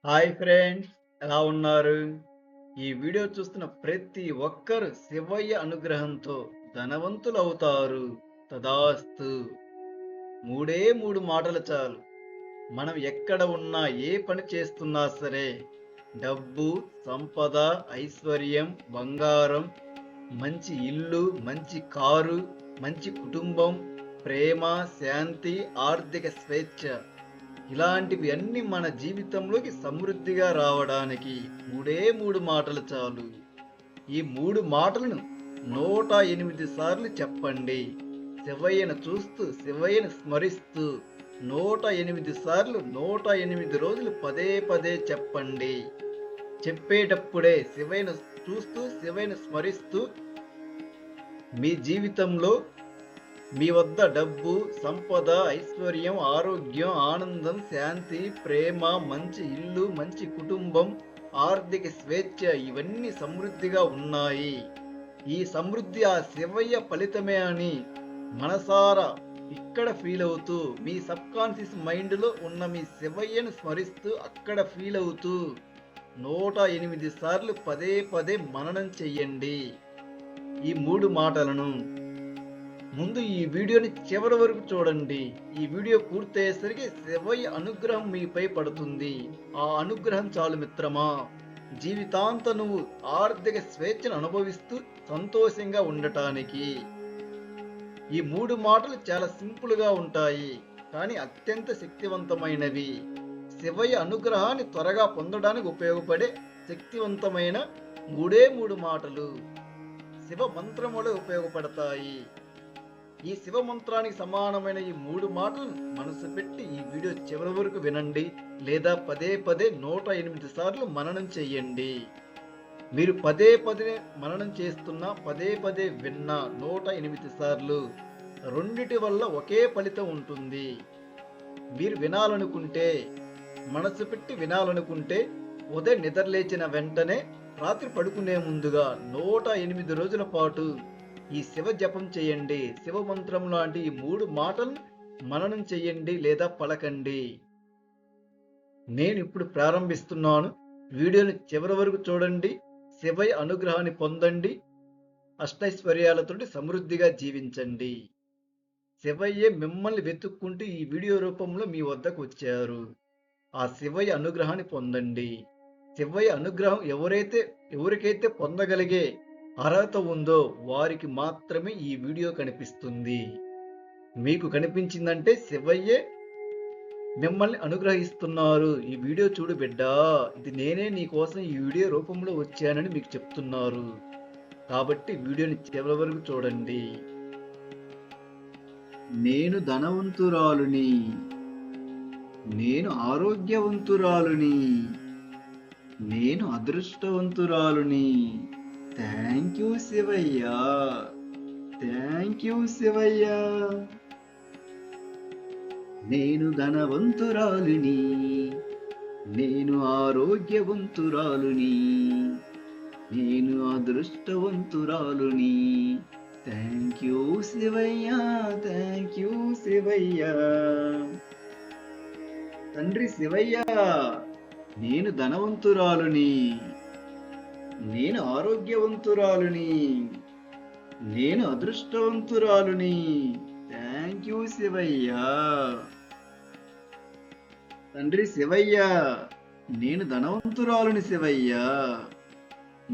Hi friends, ఎలా ఉన్నారు? ఈ వీడియో చూస్తున్న ప్రతి ఒక్కరు శివయ్య అనుగ్రహంతో ధనవంతులవుతారు. తదాస్తు. మూడే మూడు మాటలు చాలు. మనం ఎక్కడ ఉన్నా, ఏ పని చేస్తున్నా సరే, డబ్బు, సంపద, ఐశ్వర్యం, బంగారం, మంచి ఇల్లు, మంచి కారు, మంచి కుటుంబం, ప్రేమ, శాంతి, ఆర్థిక స్వేచ్ఛ ఇలాంటివి అన్ని మన జీవితంలోకి సమృద్ధిగా రావడానికి మూడే మూడు మాటలు చాలు. ఈ మూడు మాటలను 108 సార్లు చెప్పండి. శివయ్యను చూస్తూ, శివయ్యను స్మరిస్తూ 108 సార్లు 108 రోజులు పదే పదే చెప్పండి. చెప్పేటప్పుడే శివయ్యను చూస్తూ, శివయ్యను స్మరిస్తూ మీ జీవితంలో మీ వద్ద డబ్బు, సంపద, ఐశ్వర్యం, ఆరోగ్యం, ఆనందం, శాంతి, ప్రేమ, మంచి ఇల్లు, మంచి కుటుంబం, ఆర్థిక స్వేచ్ఛ ఇవన్నీ సమృద్ధిగా ఉన్నాయి. ఈ సమృద్ధి ఆ శివయ్య ఫలితమే అని మనసారా ఇక్కడ ఫీల్ అవుతూ, మీ సబ్ కాన్షియస్ మైండ్లో ఉన్న మీ శివయ్యను స్మరిస్తూ అక్కడ ఫీల్ అవుతూ 108 సార్లు పదే పదే మననం చెయ్యండి ఈ మూడు మాటలను. ముందు ఈ వీడియోని చివరి వరకు చూడండి. ఈ వీడియో పూర్తయ్యేసరికి శివయ్య అనుగ్రహం మీపై పడుతుంది. ఆ అనుగ్రహం చాలు మిత్రమా, జీవితాంతం నువ్వు ఆర్థిక స్వేచ్ఛను అనుభవిస్తూ సంతోషంగా ఉండటానికి. ఈ మూడు మాటలు చాలా సింపుల్గా ఉంటాయి, కానీ అత్యంత శక్తివంతమైనవి. శివయ్య అనుగ్రహాన్ని త్వరగా పొందడానికి ఉపయోగపడే శక్తివంతమైన మూడే మూడు మాటలు శివ మంత్రములు ఉపయోగపడతాయి. ఈ శివ మంత్రానికి సమానమైన ఈ మూడు మాటలను మనసు పెట్టి ఈ వీడియో చివరి వరకు వినండి, లేదా పదే పదే 108 సార్లు మననం చెయ్యండి. మీరు పదే పదే మననం చేస్తున్నా, పదే పదే విన్నా 108 సార్లు రెండిటి వల్ల ఒకే ఫలితం ఉంటుంది. మీరు వినాలనుకుంటే, మనసు పెట్టి వినాలనుకుంటే ఉదయం నిద్రలేచిన వెంటనే రాత్రి పడుకునే ముందుగా 108 రోజుల పాటు ఈ శివ జపం చేయండి. శివ మంత్రం లాంటి ఈ మూడు మాటలను మననం చెయ్యండి లేదా పలకండి. నేను ఇప్పుడు ప్రారంభిస్తున్నాను. వీడియోని చివరి వరకు చూడండి. శివయ్య అనుగ్రహాన్ని పొందండి. అష్టైశ్వర్యాలతోటి సమృద్ధిగా జీవించండి. శివయ్యే మిమ్మల్ని వెతుక్కుంటూ ఈ వీడియో రూపంలో మీ వద్దకు వచ్చారు. ఆ శివయ్య అనుగ్రహాన్ని పొందండి. శివయ్య అనుగ్రహం ఎవరికైతే పొందగలిగే అర్హత ఉందో వారికి మాత్రమే ఈ వీడియో కనిపిస్తుంది. మీకు కనిపించిందంటే శివయ్యే మిమ్మల్ని అనుగ్రహిస్తున్నారు. ఈ వీడియో చూడు బిడ్డా, ఇది నేనే నీ కోసం ఈ వీడియో రూపంలో వచ్చానని మీకు చెప్తున్నారు. కాబట్టి వీడియోని చివరి వరకు చూడండి. నేను ధనవంతురాలుని, నేను ఆరోగ్యవంతురాలుని, నేను అదృష్టవంతురాలుని. Thank you Shivayya, thank you Shivayya. నేను ధనవంతురాలుని, నేను ఆరోగ్యవంతురాలుని, నేను అదృష్టవంతురాలుని. Thank you Shivayya, thank you Shivayya. తండ్రి శివయ్య, నేను ధనవంతురాలుని, నేను ఆరోగ్యవంతురాలుని, నేను అదృష్టవంతురాలుని. Thank you Shivayya. తండ్రి శివయ్య, నేను ధనవంతురాలుని శివయ్య,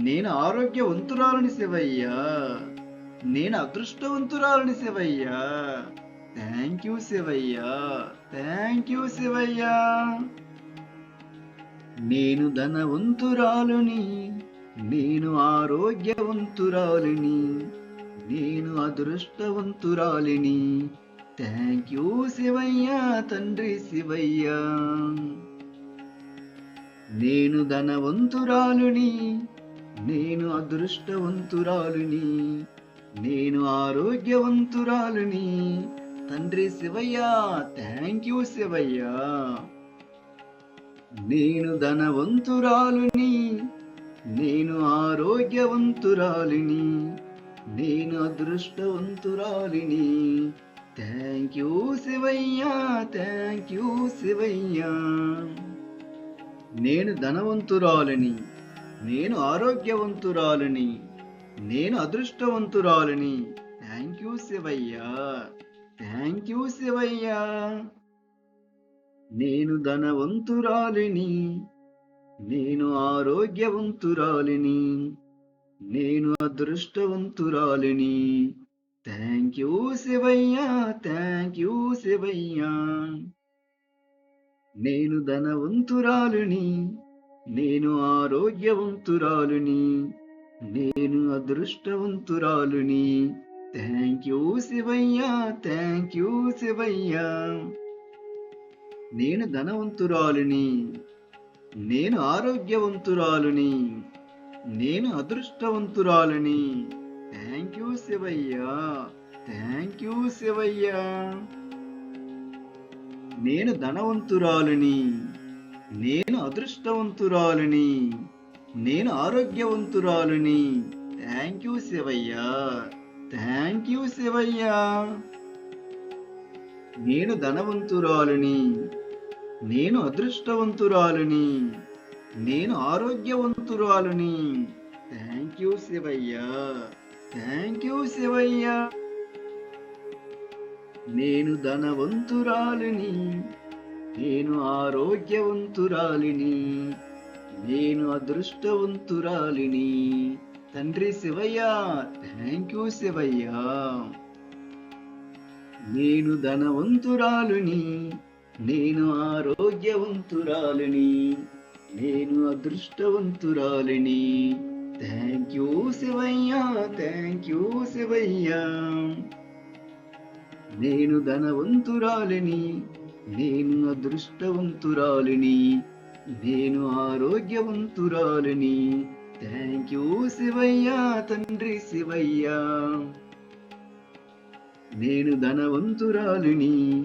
నేను ఆరోగ్యవంతురాలుని శివయ్య, నేను అదృష్టవంతురాలుని Shivayya. Thank you Shivayya, thank you Shivayya. నేను ధనవంతురాలుని, నేను ఆరోగ్యవంతురాలిని, నేను అదృష్టవంతురాలిని. థ్యాంక్ యూ శివయ్య, తండ్రి శివయ్య. నేను ధనవంతురాలుని, నేను అదృష్టవంతురాలిని, నేను ఆరోగ్యవంతురాలిని. తండ్రి శివయ్య, థ్యాంక్ యూ శివయ్య. నేను ధనవంతురాలుని, నేను ఆరోగ్యవంతురాలిని, నేను అదృష్టవంతురాలిని. Thank you Shivayya, thank you Shivayya. నేను ధనవంతురాలిని, నేను ఆరోగ్యవంతురాలిని, నేను అదృష్టవంతురాలిని. Thank you Shivayya, thank you Shivayya. నేను ధనవంతురాలిని, నేను ఆరోగ్యవంతురాలిని, నేను అదృష్టవంతురాలిని. Thank you Shivayya, thank you Shivayya. నేను ధనవంతురాలిని, నేను ఆరోగ్యవంతురాలిని, నేను అదృష్టవంతురాలిని. Thank you Shivayya, thank you Shivayya. నేను ధనవంతురాలిని, నేను ఆరోగ్యవంతురాలిని, నేను అదృష్టవంతురాలిని. Thank you Shivayya, thank you Shivayya. నేను ధనవంతురాలిని, నేను అదృష్టవంతురాలిని, నేను ఆరోగ్యవంతురాలిని. Thank you Shivayya, thank you Shivayya. నేను ధనవంతురాలిని, నేను అదృష్టవంతురాలిని, నేను ఆరోగ్యవంతురాలిని. Thank you Shivayya, thank you Shivayya. నేను ధనవంతురాలిని, నేను ఆరోగ్యవంతురాలిని, నేను అదృష్టవంతురాలిని. తండ్రి శివయ్య, థ్యాంక్ యూ శివయ్య. నేను ధనవంతురాలిని, నేను ఆరోగ్యవంతురాలిని, నేను అదృష్టవంతురాలిని. Thank you Shivayya, thank you Shivayya. నేను ధనవంతురాలిని, నేను అదృష్టవంతురాలిని, నేను ఆరోగ్యవంతురాలిని. థ్యాంక్ యూ శివయ్య, తండ్రి శివయ్య. నేను ధనవంతురాలిని,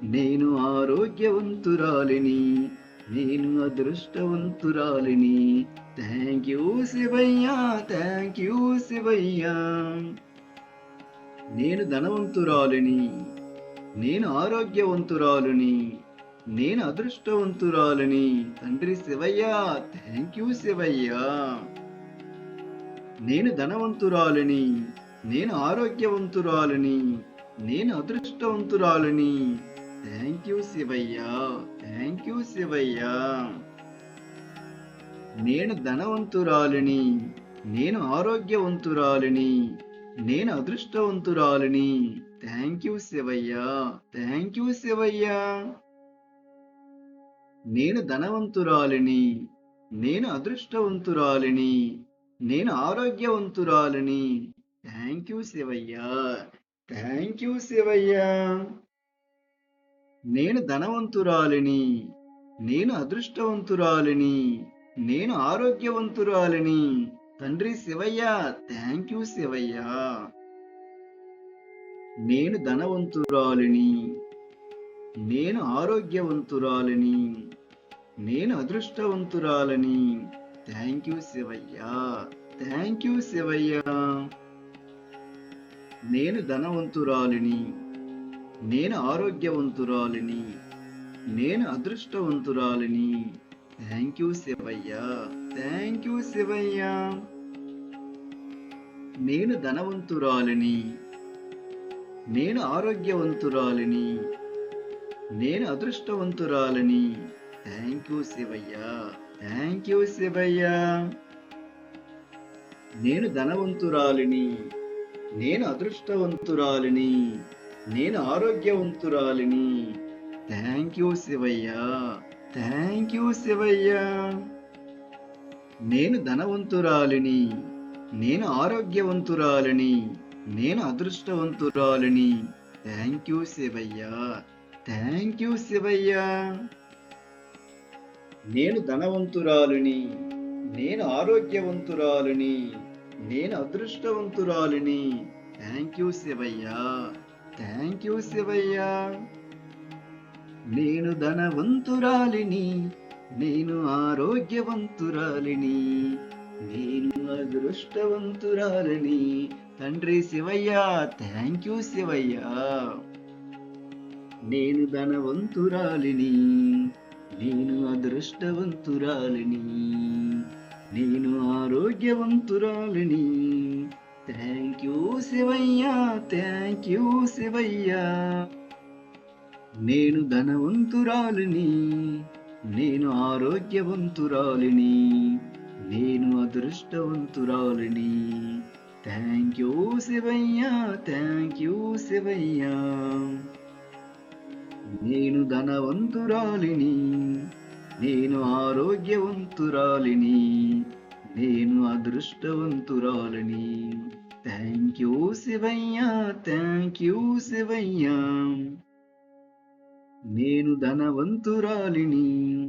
నేను ఆరోగ్యవంతురాలిని, నేను అదృష్టవంతురాలిని. Thank you Shivayya, thank you Shivayya. నేను ధనవంతురాలిని, నేను ఆరోగ్యవంతురాలిని, నేను అదృష్టవంతురాలిని. తండ్రి శివయ్య, థ్యాంక్ యూ శివయ్య. నేను ధనవంతురాలిని, నేను ఆరోగ్యవంతురాలిని, నేను అదృష్టవంతురాలిని. Thank you Shivayya, thank you Shivayya. నేను ధనవంతురాలిని, నేను ఆరోగ్యవంతురాలిని, నేను అదృష్టవంతురాలిని. Thank you Shivayya, thank you Shivayya. నేను ధనవంతురాలిని, నేను అదృష్టవంతురాలిని, నేను ఆరోగ్యవంతురాలిని. Thank you Shivayya, thank you Shivayya. నేను ధనవంతురాలిని, నేను అదృష్టవంతురాలిని, నేను ఆరోగ్యవంతురాలిని. తండ్రి శివయ్య, థ్యాంక్ యూ శివయ్య. నేను ధనవంతురాలిని, నేను ఆరోగ్యవంతురాలిని, నేను అదృష్టవంతురాలిని. Thank you Shivayya, thank you Shivayya. నేను ధనవంతురాలిని, నేను ఆరోగ్యవంతురాలిని, నేను అదృష్టవంతురాలిని. Thank you Shivayya, thank you Shivayya. నేను ధనవంతురాలిని, నేను ఆరోగ్యవంతురాలిని, నేను అదృష్టవంతురాలిని. Thank you Shivayya, thank you Shivayya. నేను ధనవంతురాలిని, నేను అదృష్టవంతురాలిని, నేను ఆరోగ్యవంతురాలిని. Thank you Shivayya, thank you Shivayya. నేను ధనవంతురాలిని, నేను ఆరోగ్యవంతురాలిని, నేను అదృష్టవంతురాలిని. Thank you Shivayya, thank you Shivayya. నేను ధనవంతురాలిని, నేను ఆరోగ్యవంతురాలిని, నేను అదృష్టవంతురాలిని. Thank you Shivayya, thank you Shivayya. నేను ధనవంతురాలిని, నేను ఆరోగ్యవంతురాలిని, నేను అదృష్టవంతురాలిని. తండ్రి శివయ్య, థ్యాంక్ యూ శివయ్య. నేను ధనవంతురాలిని, నేను అదృష్టవంతురాలిని, నేను ఆరోగ్యవంతురాలిని. Thank you Shivayya, thank you Shivayya. నేను ధనవంతురాలిని, నేను ఆరోగ్యవంతురాలిని, నేను అదృష్టవంతురాలిని. Thank you Shivayya, thank you Shivayya. నేను ధనవంతురాలిని, నేను ఆరోగ్యవంతురాలిని, నేను అదృష్టవంతురాలిని. Thank you Shivayya, thank you Shivayya. నేను ధనవంతురాలిని,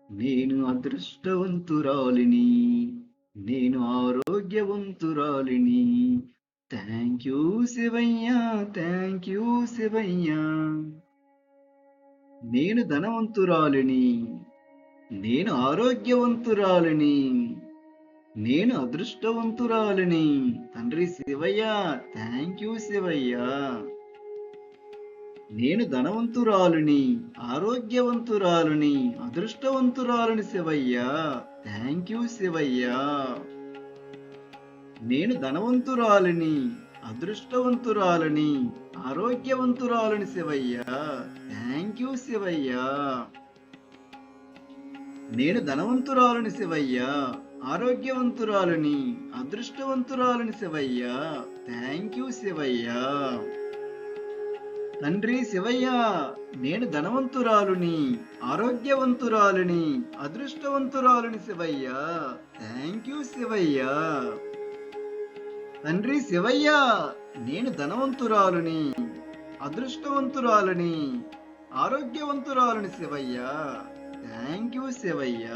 నేను అదృష్టవంతురాలిని, నేను ఆరోగ్యవంతురాలిని. Thank you Shivayya, thank you Shivayya. నేను ధనవంతురాలిని, నేను ఆరోగ్యవంతురాలిని, నేను అదృష్టవంతురాలిని. తండ్రి శివయ్య, థ్యాంక్ యూ శివయ్య. నేను ధనవంతురాలిని, ఆరోగ్యవంతురాలిని, అదృష్టవంతురాలిని శివయ్య. Thank you Shivayya. నేను ధనవంతురాలిని, అదృష్టవంతురాలిని, ఆరోగ్యవంతురాలిని శివయ్య. Thank you Shivayya. నేను ధనవంతురాలిని శివయ్య, ఆరోగ్యవంతురాలిని, అదృష్టవంతురాలిని శివయ్య. Thank you Shivayya. తండ్రి శివయ్య, నేను ధనవంతురాలిని, ఆరోగ్యవంతురాలిని, అదృష్టవంతురాలిని శివయ్య. Thank you Shivayya. తండ్రి శివయ్య, నేను ధనవంతురాలిని, అదృష్టవంతురాలిని, ఆరోగ్యవంతురాలిని శివయ్య. Thank you Shivayya.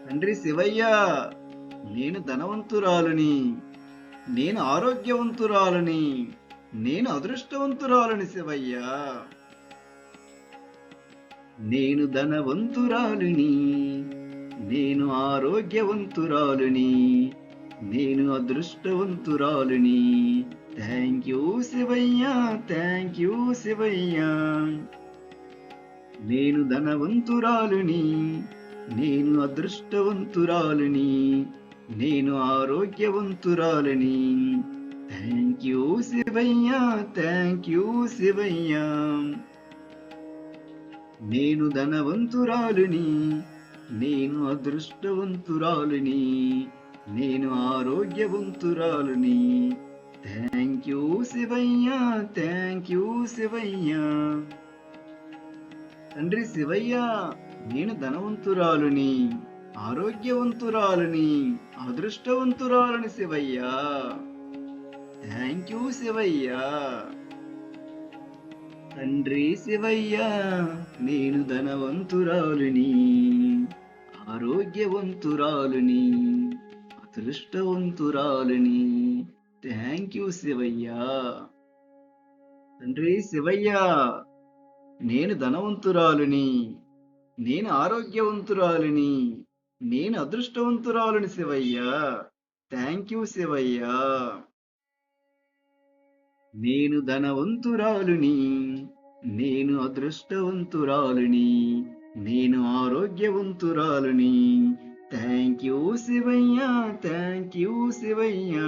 తండ్రి శివయ్య, నేను ధనవంతురాలిని, నేను ఆరోగ్యవంతురాలిని, నేను అదృష్టవంతురాలిని శివయ్య. నేను ధనవంతురాలిని, నేను ఆరోగ్యవంతురాలిని, నేను అదృష్టవంతురాలిని. Thank you Shivayya, thank you Shivayya. నేను ధనవంతురాలిని, నేను అదృష్టవంతురాలిని, నేను ఆరోగ్యవంతురాలిని. Thank you Shivayya, thank you Shivayya. నేను ధనవంతురాలిని, నేను అదృష్టవంతురాలిని, నేను ఆరోగ్యవంతురాలిని. Thank you Shivayya, thank you Shivayya. తండ్రి శివయ్య, నేను ధనవంతురాలిని, ఆరోగ్యవంతురాలిని, అదృష్టవంతురాలిని శివయ్య. Thank you Shivayya. తండ్రి శివయ్య, నేను ధనవంతురాలిని, ఆరోగ్యవంతురాలిని, అదృష్టవంతురాలిని. Thank you Shivayya. తండ్రి శివయ్య, నేను ధనవంతురాలిని, నేను ఆరోగ్యవంతురాలిని, నేను అదృష్టవంతురాలిని శివయ్య. Thank you Shivayya. నేను ధనవంతురాలిని, నేను అదృష్టవంతురాలిని, నేను ఆరోగ్యవంతురాలిని. Thank you Shivayya, thank you Shivayya.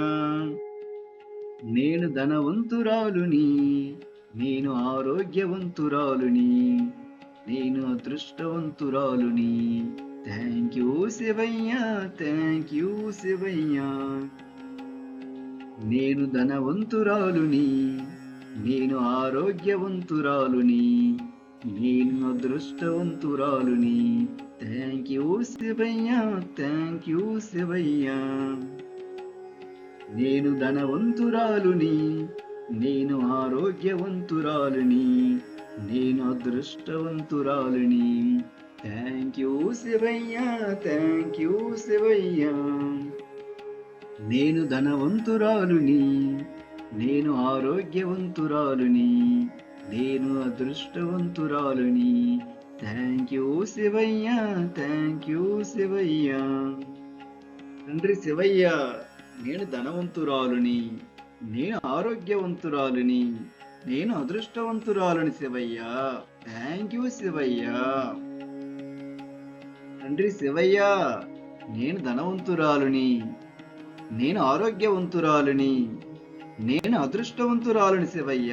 నేను ధనవంతురాలిని, నేను ఆరోగ్యవంతురాలిని, నేను అదృష్టవంతురాలిని. Thank you Shivayya, thank you Shivayya. నేను ధనవంతురాలిని, నేను ఆరోగ్యవంతురాలిని, నేను అదృష్టవంతురాలిని. Thank you Shivayya, thank you Shivayya. నేను ధనవంతురాలిని, నేను ఆరోగ్యవంతురాలిని, నేను అదృష్టవంతురాలిని. Thank you Shivayya, thank you Shivayya. నేను ధనవంతురాలిని, నేను ఆరోగ్యవంతురాలిని, నేను అదృష్టవంతురాలిని. Thank you Shivayya, thank you Shivayya. తండ్రి శివయ్య, నేను ధనవంతురాలిని, నేను ఆరోగ్యవంతురాలిని, నేను అదృష్టవంతురాలిని శివయ్య. Thank you Shivayya. తండ్రి శివయ్య, నేను ధనవంతురాలుని, నేను ఆరోగ్యవంతురాలుని, నేను అదృష్టవంతురాలుని శివయ్య.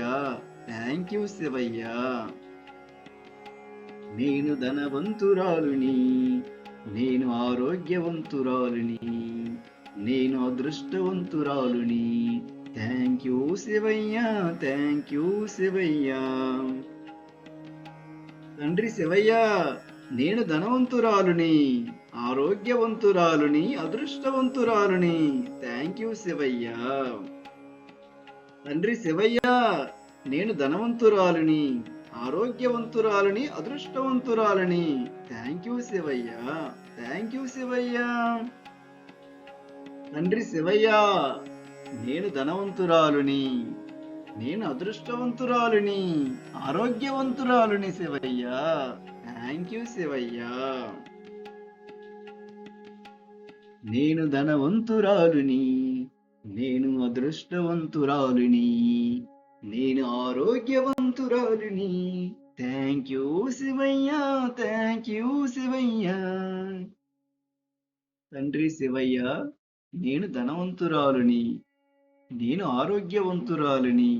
Thank you Shivayya. నేను ధనవంతురాలుని, నేను ఆరోగ్యవంతురాలుని, నేను అదృష్టవంతురాలుని. Thank you Shivayya, thank you Shivayya. తండ్రి శివయ్య, నేను ధనవంతురాలుని, ఆరోగ్యవంతురాలుని, అదృష్టవంతురాలుని. Thank you Shivayya. తండ్రి శివయ్య, నేను ధనవంతురాలుని, ఆరోగ్యవంతురాలుని, అదృష్టవంతురాలుని. Thank you Shivayya, thank you Shivayya. తండ్రి శివయ్య, నేను ధనవంతురాలుని, నేను అదృష్టవంతురాలుని, ఆరోగ్యవంతురాలుని శివయ్య. Thank you Shivayya. నేను ధనవంతురాలుని, నేను అదృష్టవంతురాలుని, నేను ఆరోగ్యవంతురాలుని. Thank you Shivayya, thank you Shivayya. తండ్రి శివయ్య, నేను ధనవంతురాలుని, నేను ఆరోగ్యవంతురాలుని,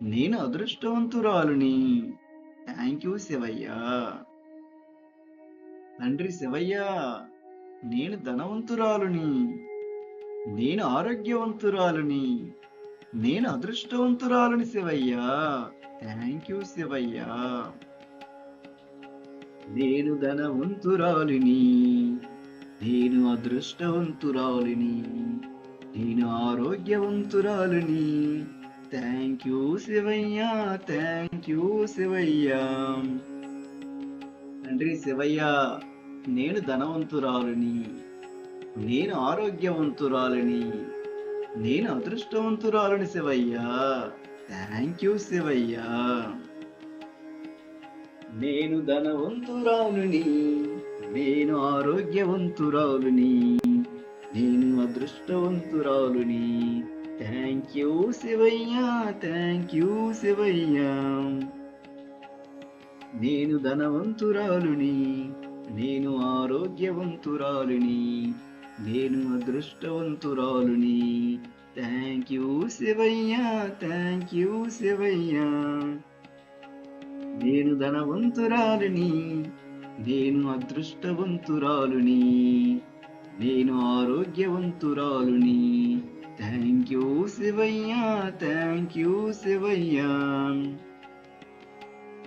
నేను అదృష్టవంతురాలుని. Thank you Shivayya. తండ్రి శివయ్య, నేను ధనవంతురాలుని, నేను ఆరోగ్యవంతురాలుని, నేను అదృష్టవంతురాలుని శివయ్య. Thank you Shivayya. నేను ధనవంతురాలిని, నేను అదృష్టవంతురాలిని, నేను ఆరోగ్యవంతురాలిని. Thank you Shivayya, thank you Shivayya. తండ్రి శివయ్య, నేను ధనవంతురాలిని, నేను ఆరోగ్యవంతురాలిని, నేను అదృష్టవంతురాలిని శివయ్య. Thank you Shivayya. నేను ధనవంతురాలుని, నేను ఆరోగ్యవంతురాలుని, నేను అదృష్టవంతురాలుని. Thank you Shivayya, thank you Shivayya. నేను ధనవంతురాలుని, నేను ఆరోగ్యవంతురాలుని, నేను అదృష్టవంతురాలుని. Thank you Shivayya, thank you Shivayya. నేను ధనవంతురాలుని, నేను అదృష్టవంతురాలుని, నేను ఆరోగ్యవంతురాలుని. Thank you Shivayya, thank you Shivayya.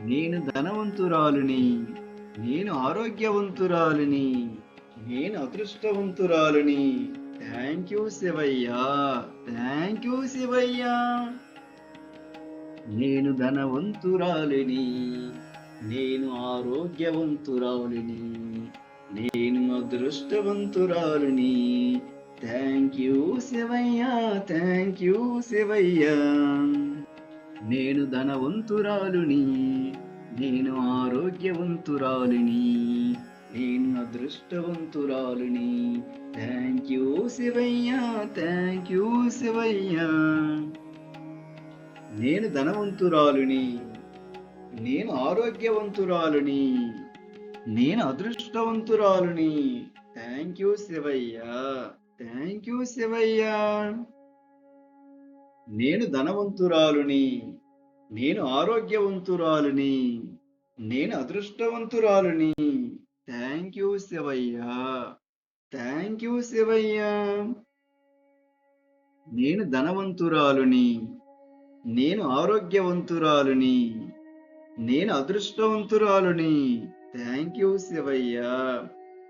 నేను ధనవంతురాలుని, నేను ఆరోగ్యవంతురాలుని, నేను అదృష్టవంతురాలుని. Thank you Shivayya, thank you Shivayya. నేను ధనవంతురాలిని, నేను ఆరోగ్యవంతురాలిని, నేను అదృష్టవంతురాలిని. Thank you Shivayya, thank you Shivayya. నేను ధనవంతురాలుని, నేను ఆరోగ్యవంతురాలిని, నేను అదృష్టవంతురాలిని. Thank you Shivayya, thank you Shivayya. నేను ధనవంతురాలుని, నేను ఆరోగ్యవంతురాలుని, నేను అదృష్టవంతురాలుని. Thank you Shivayya, thank you Shivayya. నేను ధనవంతురాలుని, నేను ఆరోగ్యవంతురాలుని, నేను అదృష్టవంతురాలుని. Thank you Shivayya, thank you Shivayya. నేను ధనవంతురాలుని, నేను ఆరోగ్యవంతురాలుని, నేను అదృష్టవంతురాలుని. Thank you Shivayya,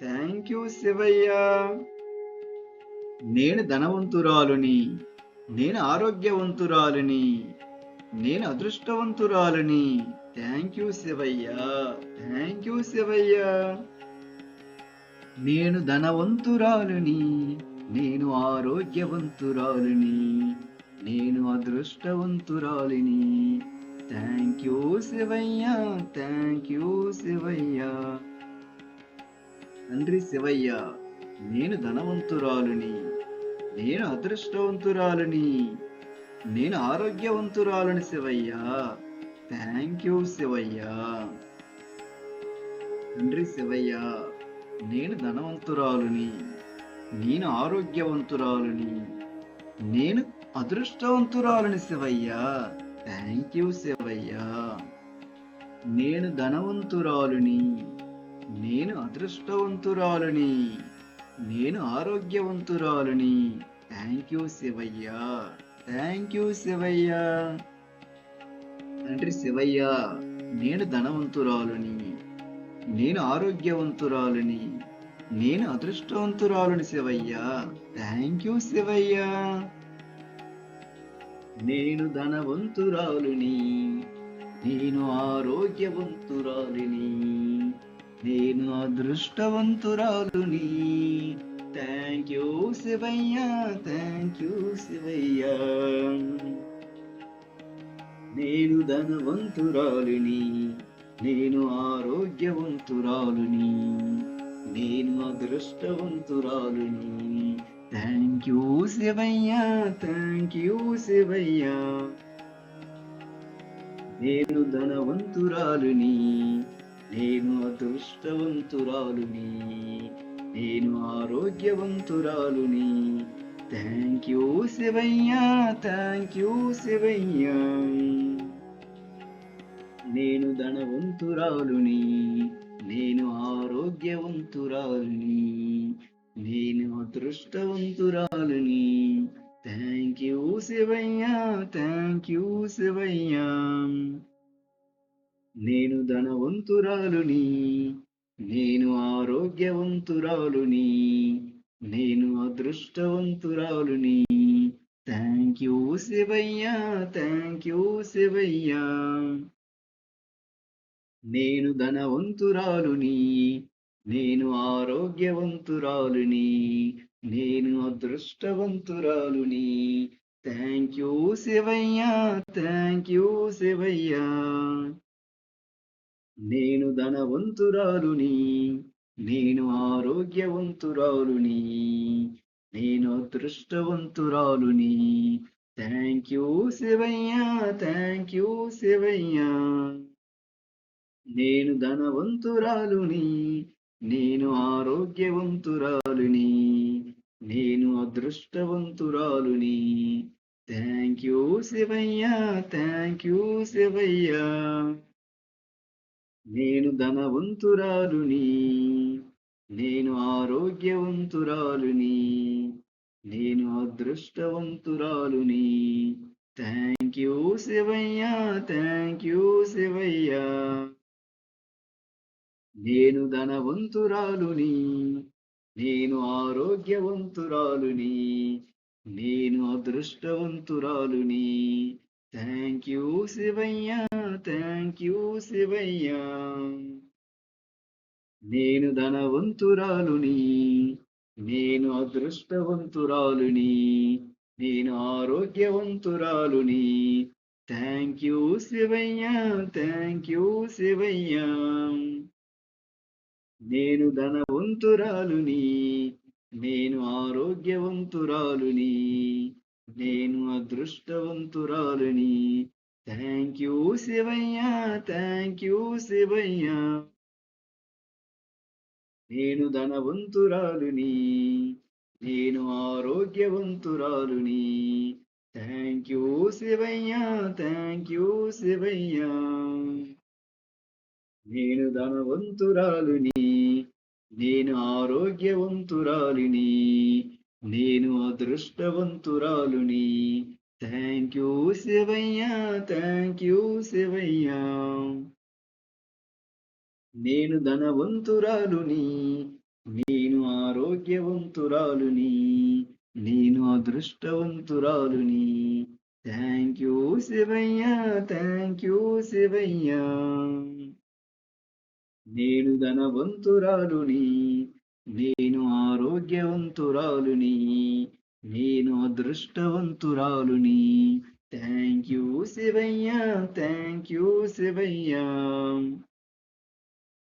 thank you Shivayya. నేను ధనవంతురాలుని, నేను ఆరోగ్యవంతురాలిని, నేను అదృష్టవంతురాలిని. Thank you Shivayya, thank you Shivayya. నేను ధనవంతురాలిని, నేను ఆరోగ్యవంతురాలిని, నేను అదృష్టవంతురాలిని. Thank you Shivayya, thank you Shivayya. తండ్రి శివయ్య, నేను ధనవంతురాలిని, నేను అదృష్టవంతురాలిని, నేను ఆరోగ్యవంతురాలిని శివయ్య. Thank you Shivayya. తండ్రి శివయ్య, నేను ధనవంతురాలుని, నేను ఆరోగ్యవంతురాలుని, నేను అదృష్టవంతురాలుని శివయ్య. Thank you Shivayya. నేను ధనవంతురాలుని, నేను అదృష్టవంతురాలుని, నేను ఆరోగ్యవంతురాలుని. Thank you Shivayya. Thank you Shivayya. తండ్రి శివయ్య, నేను ధనవంతురాలుని, నేను ఆరోగ్యవంతురాలుని, నేను అదృష్టవంతురాలుని శివయ్య. Thank you Shivayya. నేను ధనవంతురాలుని, నేను ఆరోగ్యవంతురాలిని, నేను అదృష్టవంతురాలుని. Thank you Shivayya. Thank you Shivayya. నేను ధనవంతురాలిని, నేను ఆరోగ్యవంతురాలుని, నేను అదృష్టవంతురాలుని. Thank you Shivayya. Thank you Shivayya. నేను ధనవంతురాలుని, నేను అదృష్టవంతురాలుని, నేను ఆరోగ్యవంతురాలుని. Thank you Shivayya. Thank you Shivayya. నేను ధనవంతురాలుని, నేను ఆరోగ్యవంతురాలుని, నేను అదృష్టవంతురాలుని. Thank you Shivayya. Thank you Shivayya. నేను ధనవంతురాలుని, నేను ఆరోగ్యవంతురాలుని, నేను అదృష్టవంతురాలుని. Thank you Shivayya. Thank you Shivayya. నేను ధనవంతురాలుని, నేను ఆరోగ్యవంతురాలుని, నేను అదృష్టవంతురాలుని. Thank you Shivayya. Thank you Shivayya. నేను ధనవంతురాలుని, నేను ఆరోగ్యవంతురాలుని, నేను అదృష్టవంతురాలుని. Thank you Shivayya. Thank you Shivayya. నేను ధనవంతురాలుని, నేను ఆరోగ్యవంతురాలుని, నేను అదృష్టవంతురాలుని. Thank you Shivayya. Thank you Shivayya. నేను ధనవంతురాలుని, నేను ఆరోగ్యవంతురాలుని, నేను అదృష్టవంతురాలుని. Thank you Shivayya. Thank you Shivayya. నేను ధనవంతురాలుని, నేను ఆరోగ్యవంతురాలుని, నేను అదృష్టవంతురాలుని. Thank you Shivayya. Thank you Shivayya. నేను ధనవంతురాలుని, నేను అదృష్టవంతురాలుని, నేను ఆరోగ్యవంతురాలుని. Thank you Shivayya. Thank you Shivayya. నేను ధనవంతురాలుని, నేను ఆరోగ్యవంతురాలుని, నేను అదృష్టవంతురాలుని. Thank you Shivayya. Thank you Shivayya. నేను ధనవంతురాలుని, నేను ఆరోగ్యవంతురాలుని. Thank you Shivayya. Thank you Shivayya. నేను ధనవంతురాలుని, నేను ఆరోగ్యవంతురాలిని, నేను అదృష్టవంతురాలుని. Thank you Shivayya. Thank you Shivayya. నేను ధనవంతురాలుని, నేను ఆరోగ్యవంతురాలుని, నేను అదృష్టవంతురాలుని. Thank you Shivayya. Thank you Shivayya. నేను ధనవంతురాలుని, నేను ఆరోగ్యవంతురాలుని, నేను అదృష్టవంతురాలుని. Thank you Shivayya. Thank you Shivayya.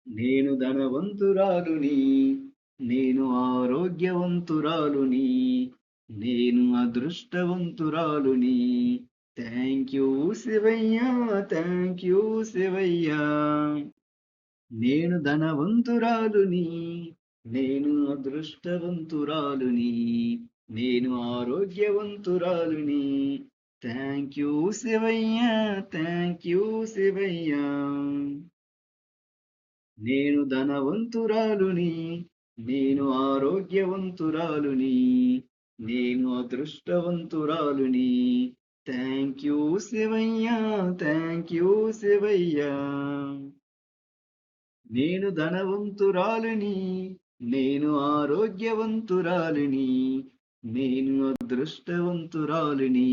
నేను ధనవంతురాలుని, నేను ఆరోగ్యవంతురాలుని, నేను అదృష్టవంతురాలుని. Thank you Shivayya, thank you Shivayya. నేను ధనవంతురాలుని, నేను అదృష్టవంతురాలుని, నేను ఆరోగ్యవంతురాలుని. Thank you Shivayya, thank you Shivayya. నేను ధనవంతురాలుని, నేను ఆరోగ్యవంతురాలుని, నేను అదృష్టవంతురాలుని. Thank you Shivayya, thank you Shivayya. నేను ధనవంతురాలిని, నేను ఆరోగ్యవంతురాలిని, నేను అదృష్టవంతురాలిని.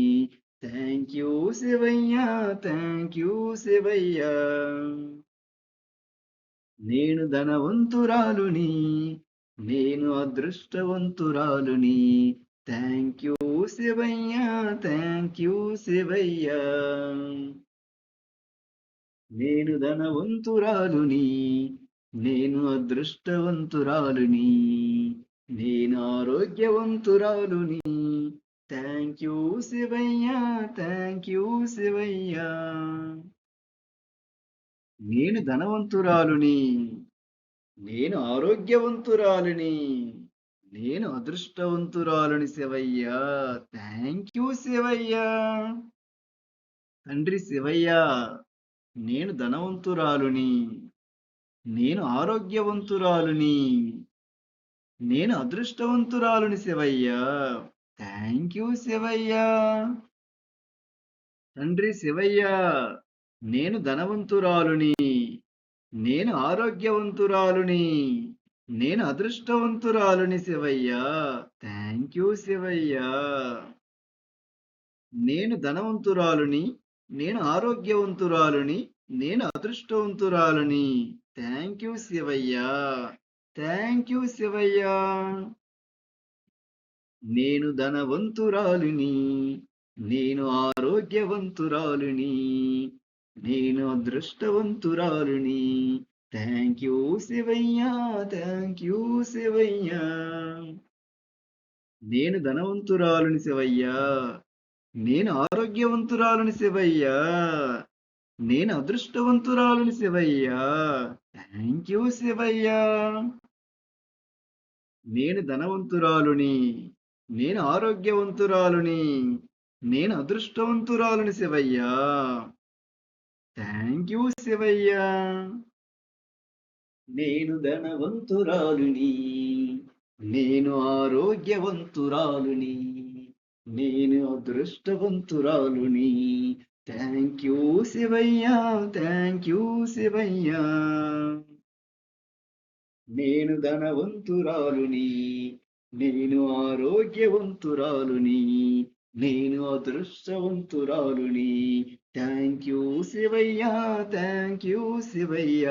Thank you Shivayya, thank you Shivayya. నేను ధనవంతురాలుని, నేను అదృష్టవంతురాలుని. Thank you Shivayya, thank you Shivayya. నేను ధనవంతురాలుని, నేను అదృష్టవంతురాలుని, నేను ఆరోగ్యవంతురాలుని. Thank you Shivayya, thank you Shivayya. నేను ధనవంతురాలుని, నేను ఆరోగ్యవంతురాలిని, నేను అదృష్టవంతురాలుని శివయ్య. Thank you Shivayya. తండ్రి శివయ్య, నేను ధనవంతురాలుని, నేను ఆరోగ్యవంతురాలుని, నేను అదృష్టవంతురాలుని శివయ్య. Thank you Shivayya. తండ్రి శివయ్య, నేను ధనవంతురాలుని, నేను ఆరోగ్యవంతురాలుని, నేను అదృష్టవంతురాలుని శివయ్య. Thank you Shivayya. నేను ధనవంతురాలుని, నేను ఆరోగ్యవంతురాలుని, నేను అదృష్టవంతురాలుని. Thank you Shivayya, thank you Shivayya. నేను ధనవంతురాలుని, నేను ఆరోగ్యవంతురాలుని, నేను అదృష్టవంతురాలుని. Thank you Shivayya, thank you Shivayya. నేను ధనవంతురాలుని శివయ్య, నేను ఆరోగ్యవంతురాలుని శివయ్య, నేను అదృష్టవంతురాలుని శివయ్య. Thank you Shivayya. నేను ధనవంతురాలుని, నేను ఆరోగ్యవంతురాలుని, నేను అదృష్టవంతురాలుని శివయ్య. Thank you Shivayya. నేను ధనవంతురాలుని, నేను ఆరోగ్యవంతురాలుని, నేను అదృష్టవంతురాలుని. Thank you Shivayya, thank you Shivayya. నేను ధనవంతురాలుని, నేను ఆరోగ్యవంతురాలుని, నేను అదృష్టవంతురాలుని. Thank you Shivayya, thank you Shivayya.